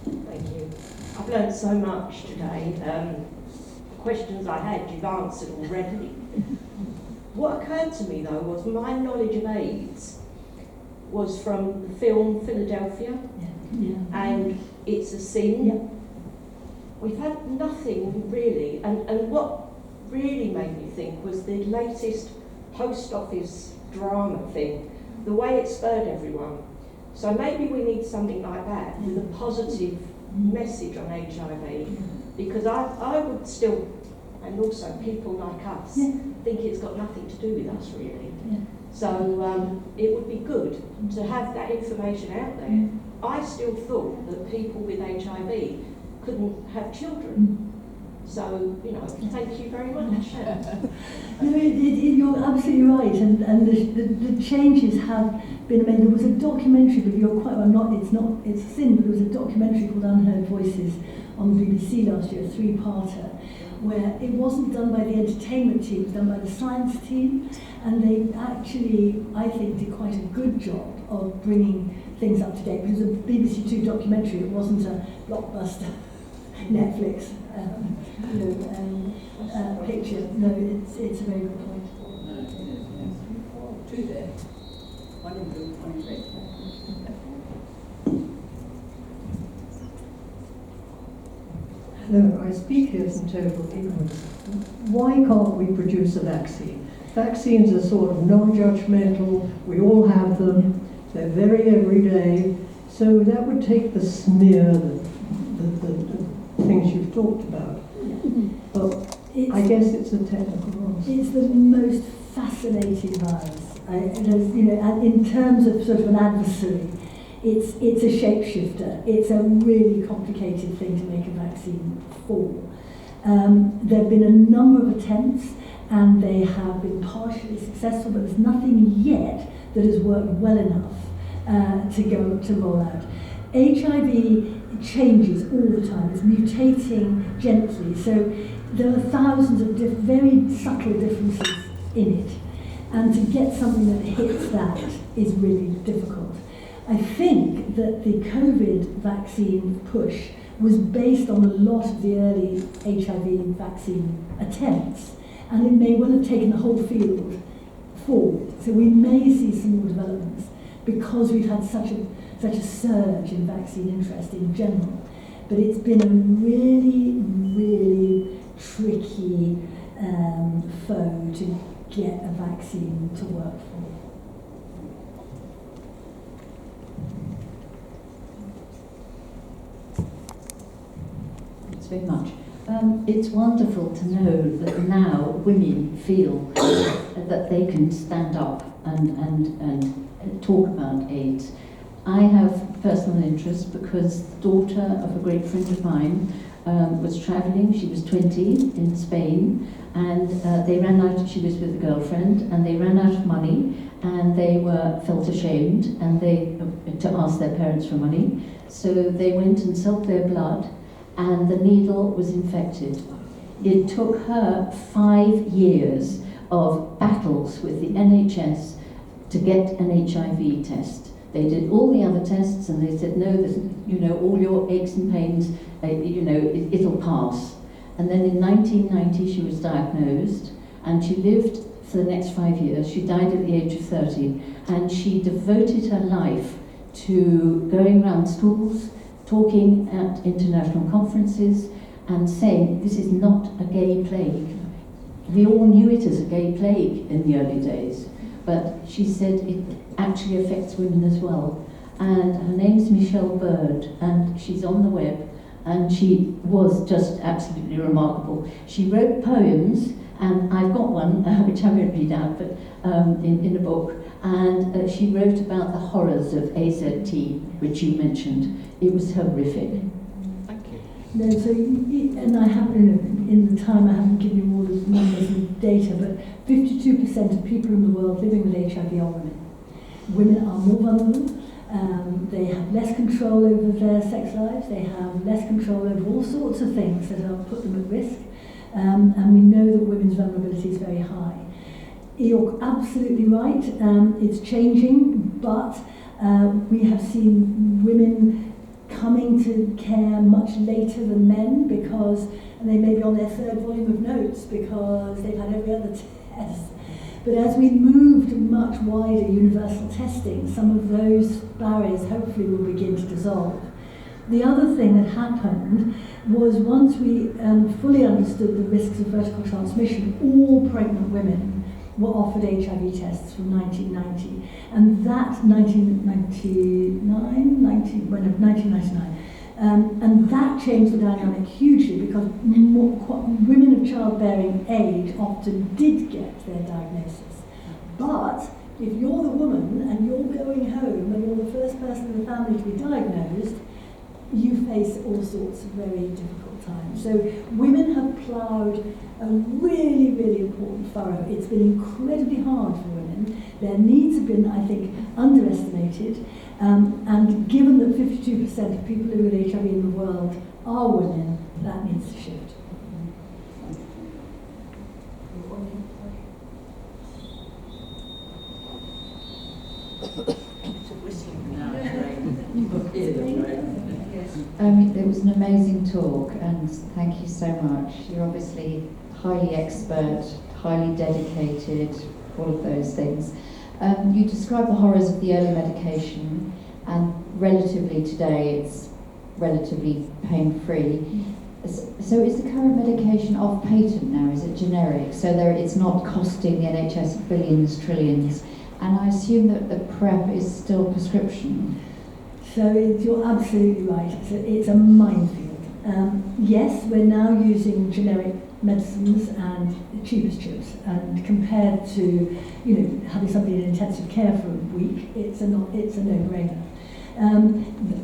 Thank you. I've learned so much today. The questions I had, you've answered already. What occurred to me, though, was my knowledge of AIDS was from the film Philadelphia, and It's a Sin. Yeah. We've had nothing really, and what really made me think was the latest post office drama thing, the way it spurred everyone. So maybe we need something like that with a positive message on HIV, because I would still, and also people like us, think it's got nothing to do with us really. So it would be good to have that information out there. I still thought that people with HIV couldn't have children. So, you know, thank you very much. No, you're absolutely right, and the changes have been made. There was a documentary, but you're quite well, it's a sin, but there was a documentary called Unheard Voices on the BBC last year, a 3-parter, where it wasn't done by the entertainment team, it was done by the science team, and they actually, I think, did quite a good job of bringing things up to date. It was a BBC 2 documentary, it wasn't a blockbuster Netflix picture. No, it's a very good point. No, it is, yes. 2 there. 1 in blue, 1 in red. Hello, I speak here from total ignorance. Why can't we produce a vaccine? Vaccines are sort of non-judgmental, we all have them, they're very everyday, so that would take the smear, the things you've talked about. But I guess it's a technical answer. It's the most fascinating virus. In terms of sort of an adversary, it's a shapeshifter. It's a really complicated thing to make a vaccine for. There have been a number of attempts, and they have been partially successful, but there's nothing yet that has worked well enough to roll out. HIV changes all the time. It's mutating gently, so there are thousands of very subtle differences in it, and to get something that hits that is really difficult. I think that the COVID vaccine push was based on a lot of the early HIV vaccine attempts, and it may well have taken the whole field forward. So we may see some more developments because we've had such a surge in vaccine interest in general. But it's been a really, really tricky foe to get a vaccine to work for. Thanks very much. It's wonderful to know that now women feel that they can stand up and talk about AIDS. I have personal interest because the daughter of a great friend of mine was travelling. She was 20 in Spain, and they ran out. She was with a girlfriend, and they ran out of money, and they felt ashamed, and they to ask their parents for money. So they went and sold their blood, and the needle was infected. It took her 5 years of battles with the NHS to get an HIV test. They did all the other tests, and they said, no, all your aches and pains, it'll pass. And then in 1990, she was diagnosed, and she lived for the next 5 years. She died at the age of 30, and she devoted her life to going around schools, talking at international conferences, and saying, this is not a gay plague. We all knew it as a gay plague in the early days, but she said it actually affects women as well. And her name's Michelle Bird, and she's on the web, and she was just absolutely remarkable. She wrote poems, and I've got one, which I won't read out, but in a book, and she wrote about the horrors of AZT, which you mentioned. It was horrific. Thank you. No, so, and I haven't, in the time I haven't given you all the numbers and data, but 52% of people in the world living with HIV are women. Women are more vulnerable, they have less control over their sex lives, they have less control over all sorts of things that will put them at risk, and we know that women's vulnerability is very high. You're absolutely right, it's changing, but we have seen women coming to care much later than men because, and they may be on their third volume of notes because they've had every other test. But as we move to much wider universal testing, some of those barriers hopefully will begin to dissolve. The other thing that happened was once we fully understood the risks of vertical transmission, all pregnant women were offered HIV tests from 1990. And that 1999, and that changed the dynamic hugely because women of childbearing age often did get their diagnosis. But if you're the woman and you're going home and you're the first person in the family to be diagnosed, you face all sorts of very difficult times. So women have ploughed a really, really important furrow. It's been incredibly hard for women. Their needs have been, I think, underestimated. And given that 52% of people who are with HIV in the world are women, that needs to shift. It was an amazing talk, and thank you so much. You're obviously highly expert, highly dedicated, all of those things. You described the horrors of the early medication, and relatively today it's relatively pain-free. So is the current medication off patent now? Is it generic? So it's not costing the NHS billions, trillions? And I assume that the PrEP is still prescription. So you're absolutely right. It's a minefield. Yes, we're now using generic medicines and cheapest chips, and compared to having somebody in intensive care for a week, it's a no-brainer.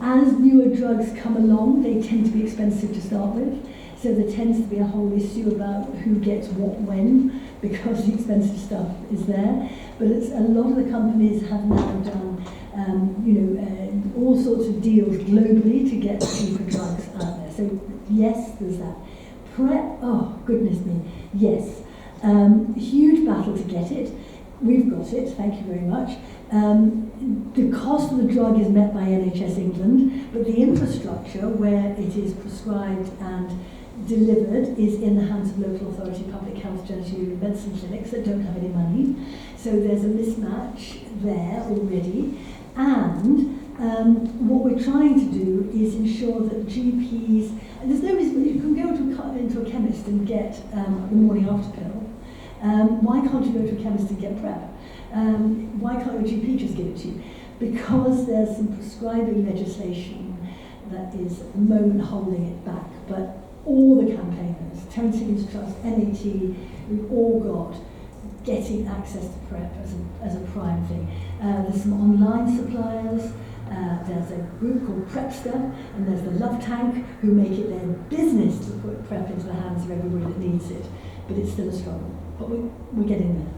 As newer drugs come along, they tend to be expensive to start with. So there tends to be a whole issue about who gets what when, because the expensive stuff is there. But a lot of the companies have now done all sorts of deals globally to get cheaper drugs out there. So yes, there's that. PrEP, oh goodness me, yes. Huge battle to get it. We've got it, thank you very much. The cost of the drug is met by NHS England, but the infrastructure where it is prescribed and delivered is in the hands of local authority public health genital medicine clinics that don't have any money. So there's a mismatch there already. And what we're trying to do is ensure that GPs, and there's no reason, you can go into a chemist and get the morning after pill. Why can't you go to a chemist and get PrEP? Why can't your GP just give it to you? Because there's some prescribing legislation that is at the moment holding it back. But all the campaigners, Terence Higgins Trust, MAT, we've all got getting access to PrEP as a prime thing. There's some online suppliers. There's a group called Prepster, and there's the Love Tank, who make it their business to put PrEP into the hands of everybody that needs it. But it's still a struggle. But we're getting there.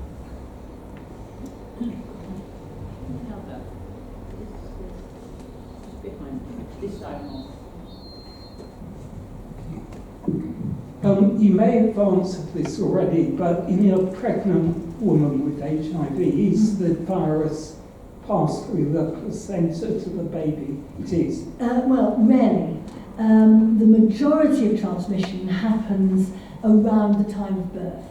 Behind this side more. You may have answered this already, but in a pregnant woman with HIV, is the virus passed through the placenta to the baby? It is. Well, rarely. The majority of transmission happens around the time of birth.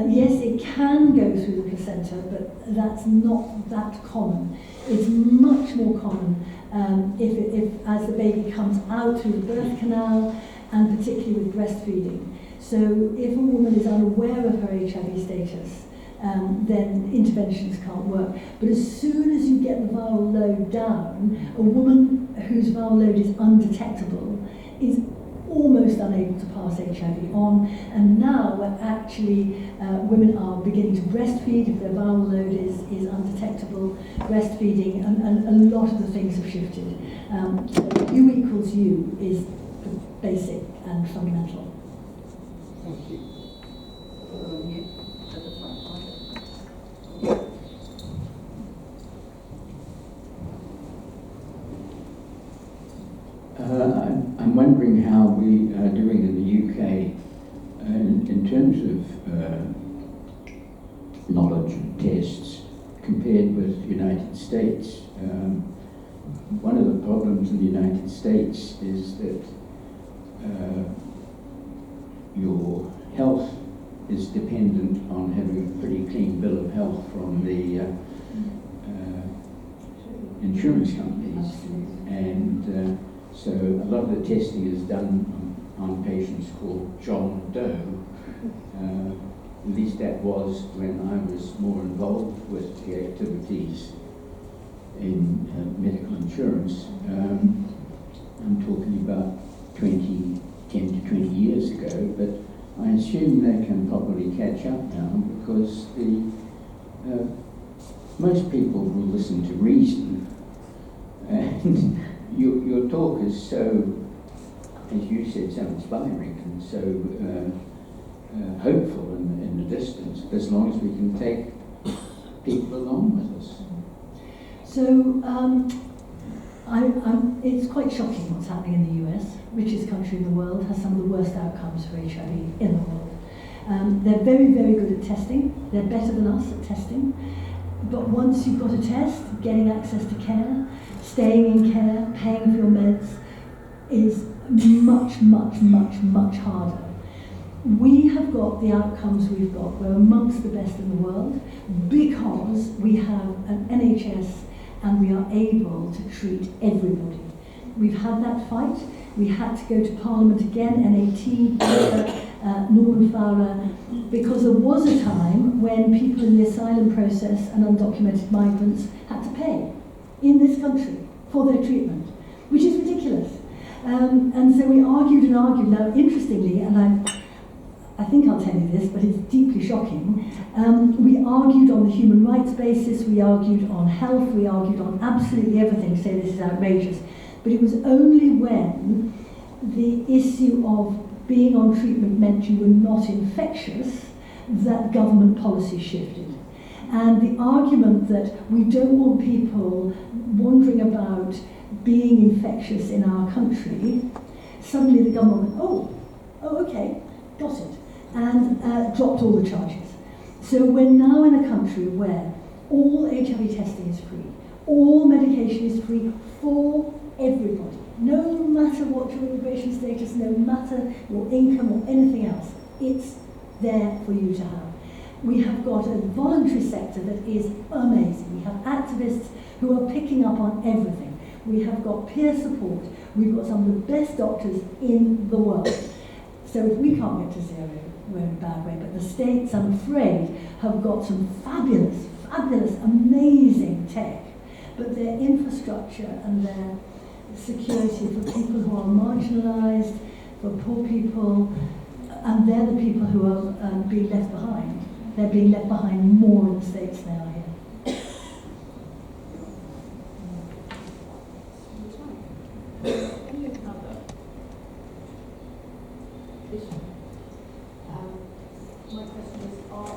Yes, it can go through the placenta, but that's not that common. It's much more common if as the baby comes out through the birth canal, and particularly with breastfeeding. So if a woman is unaware of her HIV status, then interventions can't work. But as soon as you get the viral load down, a woman whose viral load is undetectable is almost unable to pass HIV on. And now actually women are beginning to breastfeed if their viral load is undetectable, breastfeeding, and a lot of the things have shifted. U equals U is basic and fundamental. Thank you. Here, at the front. I'm wondering how we are doing in the UK in terms of knowledge and tests compared with the United States. one of the problems in the United States is that your health is dependent on having a pretty clean bill of health from the insurance companies. And so a lot of the testing is done on patients called John Doe. At least that was when I was more involved with the activities in medical insurance. I'm talking about 10 to 20 years ago, but I assume they can probably catch up now because most people will listen to reason, and your talk is so, as you said, so inspiring and so hopeful in the distance, as long as we can take people along with us. So it's quite shocking what's happening in the US. Richest country in the world, has some of the worst outcomes for HIV in the world. They're very, very good at testing. They're better than us at testing. But once you've got a test, getting access to care, staying in care, paying for your meds is much, much, much, much harder. We have got the outcomes we've got. We're amongst the best in the world because we have an NHS and we are able to treat everybody. We've had that fight. We had to go to Parliament again, NAT, Norman Fowler, because there was a time when people in the asylum process and undocumented migrants had to pay in this country for their treatment, which is ridiculous. And so we argued and argued. Now, interestingly, and I think I'll tell you this, but it's deeply shocking. We argued on the human rights basis, we argued on health, we argued on absolutely everything to say this is outrageous. But it was only when the issue of being on treatment meant you were not infectious that government policy shifted. And the argument that we don't want people wandering about being infectious in our country, suddenly the government went, oh, okay, got it, and dropped all the charges. So we're now in a country where all HIV testing is free, all medication is free for everybody, no matter what your immigration status, no matter your income or anything else, it's there for you to have. We have got a voluntary sector that is amazing. We have activists who are picking up on everything. We have got peer support. We've got some of the best doctors in the world. So if we can't get to zero, we're in a bad way. But the states, I'm afraid, have got some fabulous, fabulous, amazing tech. But their infrastructure and their security for people who are marginalised, for poor people, and they're the people who are being left behind. They're being left behind more in the States than they are here. Any other issue? My question is, are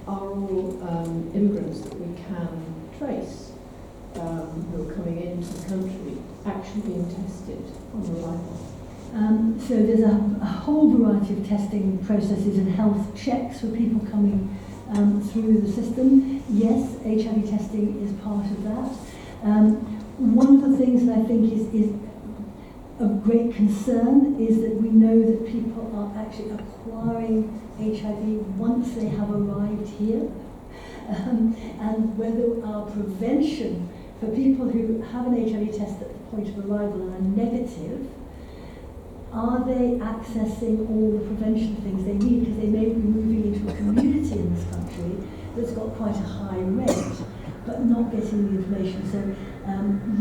all immigrants that we can trace who are coming into the country actually being tested on arrival? So there's a whole variety of testing processes and health checks for people coming through the system. Yes, HIV testing is part of that. One of the things that I think is of great concern is that we know that people are actually acquiring HIV once they have arrived here. And whether our prevention for people who have an HIV test at the point of arrival and are negative, are they accessing all the prevention things they need? Because they may be moving into a community in this country that's got quite a high rate, but not getting the information. So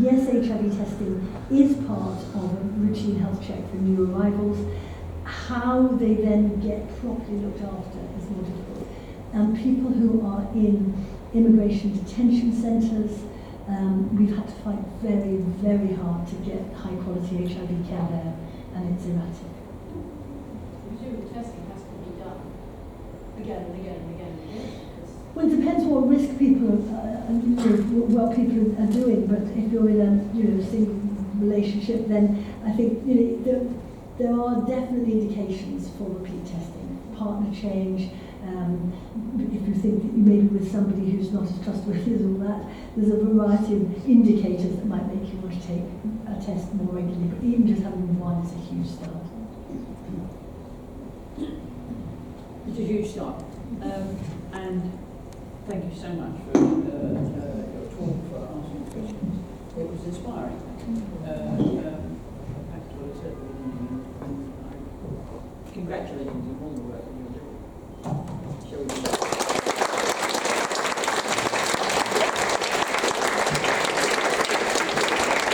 yes, HIV testing is part of a routine health check for new arrivals. How they then get properly looked after is more difficult. And people who are in immigration detention centres, we've had to fight very, very hard to get high quality HIV care there, and it's erratic. Presumably testing has to be done again and again and again and again. Well, it depends what risk people are, what people are doing. But if you're in a single relationship, then I think there are definitely indications for repeat testing, partner change, If you think that you may be with somebody who's not as trustworthy as all that, there's a variety of indicators that might make you want to take a test more regularly, but even just having one is a huge start. It's a huge start. And thank you so much for your talk, for answering questions.